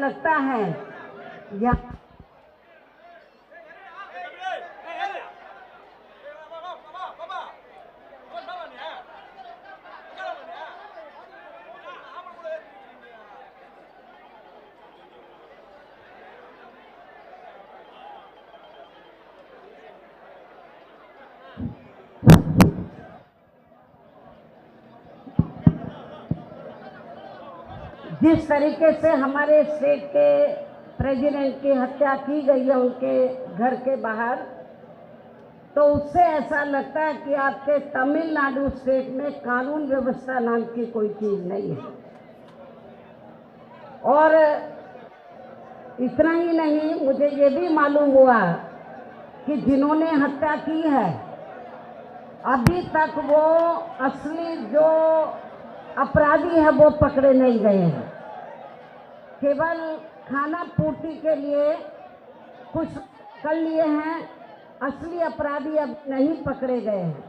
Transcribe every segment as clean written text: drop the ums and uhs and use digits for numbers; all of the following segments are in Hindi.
लगता है या जिस तरीके से हमारे स्टेट के प्रेसिडेंट की हत्या की गई है उनके घर के बाहर, तो उससे ऐसा लगता है कि आपके तमिलनाडु स्टेट में कानून व्यवस्था नाम की कोई चीज नहीं है। और इतना ही नहीं, मुझे ये भी मालूम हुआ कि जिन्होंने हत्या की है अभी तक वो असली जो अपराधी है वो पकड़े नहीं गए हैं। केवल खाना पूर्ति के लिए कुछ कर लिए हैं, असली अपराधी अब नहीं पकड़े गए हैं।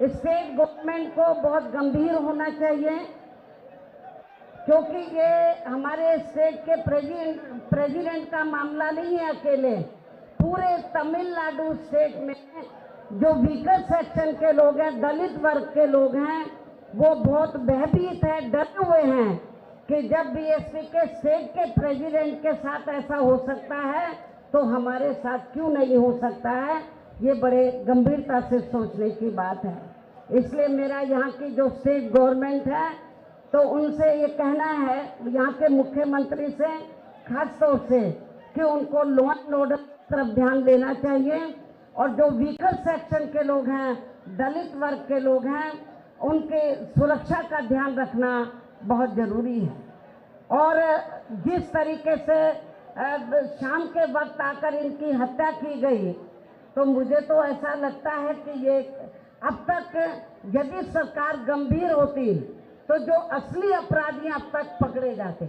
स्टेट गवर्नमेंट को बहुत गंभीर होना चाहिए, क्योंकि ये हमारे स्टेट के प्रेसिडेंट का मामला नहीं है अकेले, पूरे तमिलनाडु स्टेट में जो वीकर सेक्शन के लोग हैं, दलित वर्ग के लोग हैं, वो बहुत भयभीत है, डरे हुए हैं कि जब बीएसपी के स्टेट के प्रेसिडेंट के साथ ऐसा हो सकता है तो हमारे साथ क्यों नहीं हो सकता है। ये बड़े गंभीरता से सोचने की बात है। इसलिए मेरा यहाँ की जो स्टेट गवर्नमेंट है तो उनसे ये कहना है, यहाँ के मुख्यमंत्री से खास तौर से, कि उनको लॉ एंड ऑर्डर की तरफ ध्यान देना चाहिए और जो वीकर सेक्शन के लोग हैं, दलित वर्ग के लोग हैं, उनके सुरक्षा का ध्यान रखना बहुत ज़रूरी है। और जिस तरीके से शाम के वक्त आकर इनकी हत्या की गई, तो मुझे तो ऐसा लगता है कि ये अब तक यदि सरकार गंभीर होती तो जो असली अपराधी अब तक पकड़े जाते,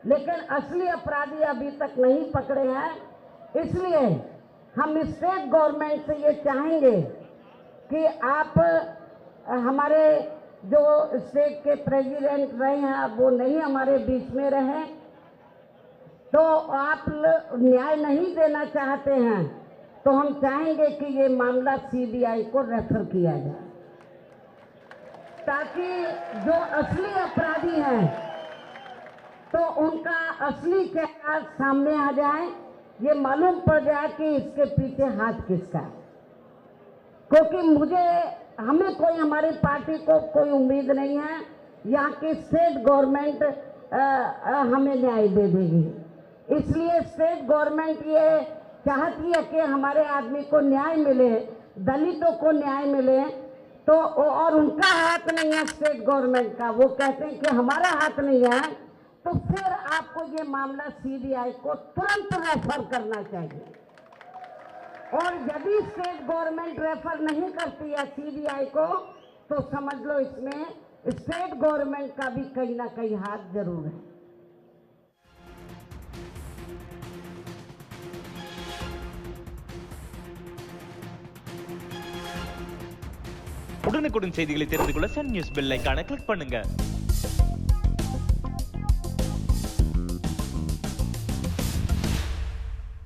लेकिन असली अपराधी अभी तक नहीं पकड़े हैं। इसलिए हम स्टेट गवर्नमेंट से ये चाहेंगे कि आप हमारे जो स्टेट के प्रेसिडेंट रहे हैं अब वो नहीं हमारे बीच में रहे, तो आप न्याय नहीं देना चाहते हैं तो हम चाहेंगे कि ये मामला सीबीआई को रेफर किया जाए, ताकि जो असली अपराधी हैं तो उनका असली चेहरा सामने आ जाए, ये मालूम पड़ जाए कि इसके पीछे हाथ किसका है। क्योंकि हमें कोई, हमारी पार्टी को कोई उम्मीद नहीं है यहाँ की स्टेट गवर्नमेंट हमें न्याय दे देगी। इसलिए स्टेट गवर्नमेंट ये चाहती है कि हमारे आदमी को न्याय मिले, दलितों को न्याय मिले, तो और उनका हाथ नहीं है स्टेट गवर्नमेंट का, वो कहते हैं कि हमारा हाथ नहीं है, तो फिर आपको ये मामला सीबीआई को तुरंत रेफर करना चाहिए। और यदि स्टेट गवर्नमेंट रेफर नहीं करती है सीबीआई को, तो समझ लो इसमें स्टेट गवर्नमेंट का भी कहीं ना कहीं हाथ जरूर है। உடனுக்குடன் செய்திகளை தெரிந்து கொள்ள சன் நியூஸ் பெல் ஐகானை கிளிக் பண்ணுங்க.